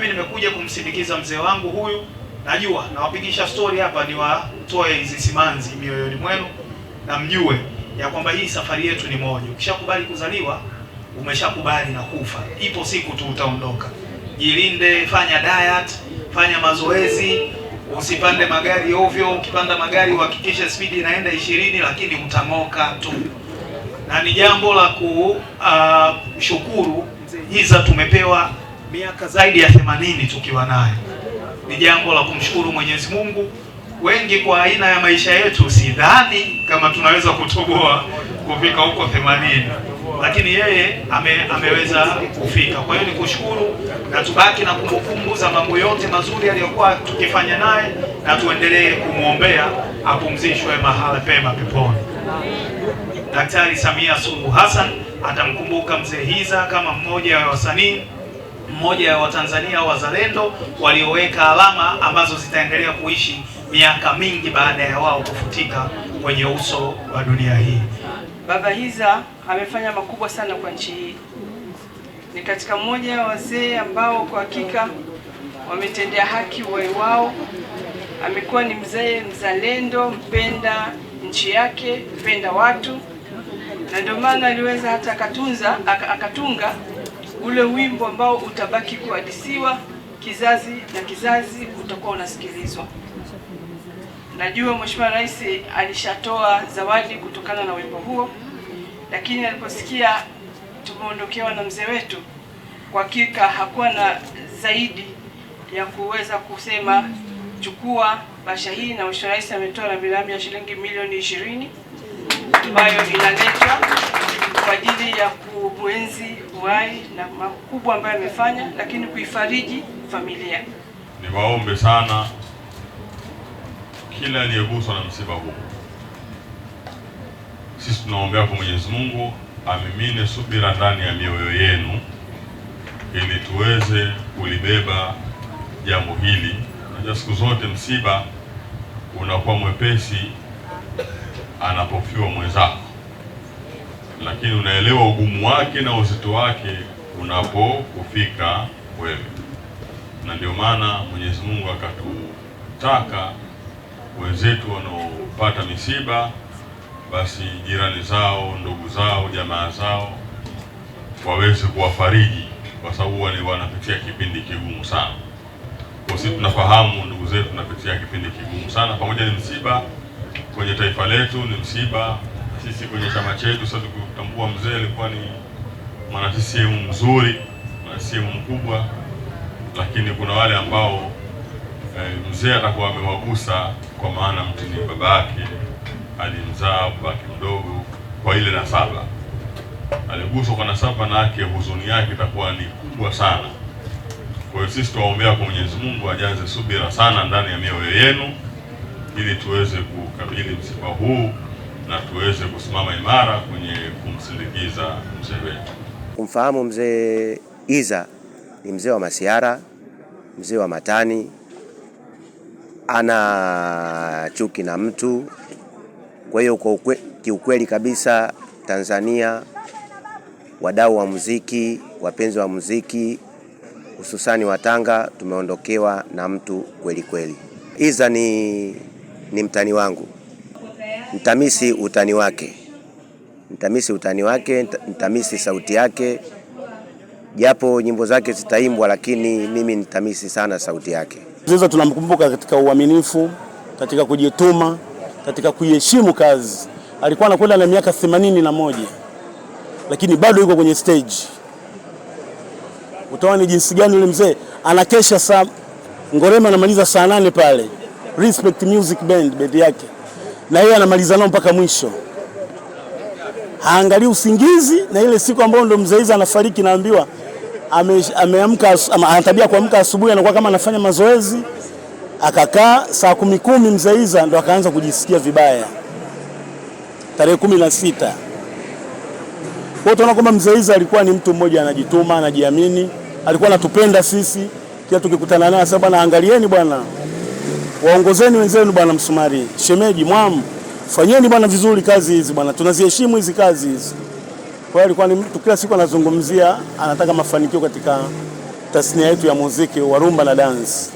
Mimi nimekuja kumsindikiza mzee wangu huyu. Najua nawapigisha story hapa niwatoe hizi simanzi mioyoni mwenu na mjue ya kwamba hii safari yetu ni moja. Ukishakubali kuzaliwa, umeshakubali na kufa. Ipo siku tu utaondoka. Jilinde, fanya diet, fanya mazoezi, usipande magari ovyo. Ukipanda magari uhakikishe speed inaenda 20, lakini utang'oka tu. Na ni jambo la kushukuru hiza tumepewa miaka zaidi ya 80 tukiwa naye. Ni jambo la kumshukuru Mwenyezi Mungu. Wengi kwa aina ya maisha yetu sidhani kama tunaweza kutoboa kufika huko 80, lakini yeye ameweza kufika. Kwa hiyo ni kushukuru na tubaki na kumbukumbu za mambo yote mazuri aliyokuwa tukifanya naye, na tuendelee kumwombea apumzishwe mahala pema peponi. Daktari Samia Suluhu Hassan atamkumbuka mzee Hiza kama mmoja wa wasanii, mmoja wa Tanzania wazalendo walioweka alama ambazo zitaendelea kuishi miaka mingi baada ya wao kufutika kwenye uso wa dunia hii. Baba Hiza amefanya makubwa sana kwa nchi hii. Ni katika mmoja wa wazee ambao kwa hakika wametendea haki uhai wao. Amekuwa ni mzee mzalendo, mpenda nchi yake, mpenda watu, na ndio maana aliweza hata akatunga ule wimbo ambao utabaki kuhadisiwa kizazi na kizazi, utakuwa unasikilizwa. Najua Mheshimiwa Rais alishatoa zawadi kutokana na wimbo huo, lakini aliposikia tumeondokewa na mzee wetu, kwa hakika hakuwa na zaidi ya kuweza kusema chukua basha hii, na Mheshimiwa Rais ametoa rambirambi ya shilingi milioni 20 ambayo inaletwa kwa ajili ya kumwenzi uhai na makubwa ambayo amefanya, lakini kuifariji familia. Niwaombe sana kila aliyeguswa na msiba huu, sisi tunaombea kwa Mwenyezi Mungu amimine subira ndani ya mioyo yenu ili tuweze kulibeba jambo hili. Najua siku zote msiba unakuwa mwepesi anapofiwa mwenzako, lakini unaelewa ugumu wake na uzito wake unapokufika wewe. Na ndio maana Mwenyezi Mungu akatutaka wenzetu wanaopata misiba, basi jirani zao, ndugu zao, jamaa zao waweze kuwafariji, kwa sababu wanapitia kipindi kigumu sana. Kwa sisi tunafahamu ndugu zetu tunapitia kipindi kigumu sana, pamoja ni msiba kwenye taifa letu, ni msiba sisi kwenye chama chetu. Sasa tukitambua mzee alikuwa ni mwana CCM mzuri, mwana CCM mkubwa, lakini kuna wale ambao mzee atakuwa amewagusa, kwa maana mtu ni babake, alimzaa babake mdogo kwa ile nasaba, aliguswa kwa nasaba, na yake huzuni yake itakuwa ni kubwa sana. Kwa hiyo sisi tuwaombea kwa Mwenyezi Mungu ajaze subira sana ndani ya mioyo yenu ili tuweze kukabili msiba huu na tuweze kusimama imara kwenye kumsindikiza mzee wetu. Kumfahamu mzee Hiza ni mzee wa masiara, mzee wa matani, ana chuki na mtu. Kwa hiyo kiukweli kabisa, Tanzania, wadau wa muziki, wapenzi wa muziki, hususani wa Tanga, tumeondokewa na mtu kweli kweli. Hiza ni mtani wangu, nitamisi utani wake, nitamisi sauti yake, japo nyimbo zake zitaimbwa, lakini mimi nitamisi sana sauti yake. Hiza tunamkumbuka katika uaminifu, katika kujituma, katika kuheshimu kazi. Alikuwa anakwenda na miaka 81, lakini bado yuko kwenye stage. Utaona ni jinsi gani yule mzee anakesha saa Ngorema, anamaliza saa 8 pale Respect Music Band yake, na yeye anamaliza nao mpaka mwisho, haangalii usingizi. Na ile siku ambayo ndo mzee Hiza anafariki, naambiwa ameamka, anatabia kuamka asubuhi, anakuwa kama anafanya mazoezi, akakaa saa 10 mzee Hiza ndo akaanza kujisikia vibaya tarehe 16. Kwa hiyo tunaona kwamba mzee Hiza alikuwa ni mtu mmoja anajituma, anajiamini, alikuwa anatupenda sisi. Kila tukikutana naye sasa, bwana angalieni bwana, waongozeni wenzenu bwana, Msumari, shemeji, mwamu, fanyeni bwana vizuri kazi hizi bwana, tunaziheshimu hizi kazi hizi. Kwa hiyo alikuwa ni mtu kila siku anazungumzia, anataka mafanikio katika tasnia yetu ya muziki wa rumba na dance.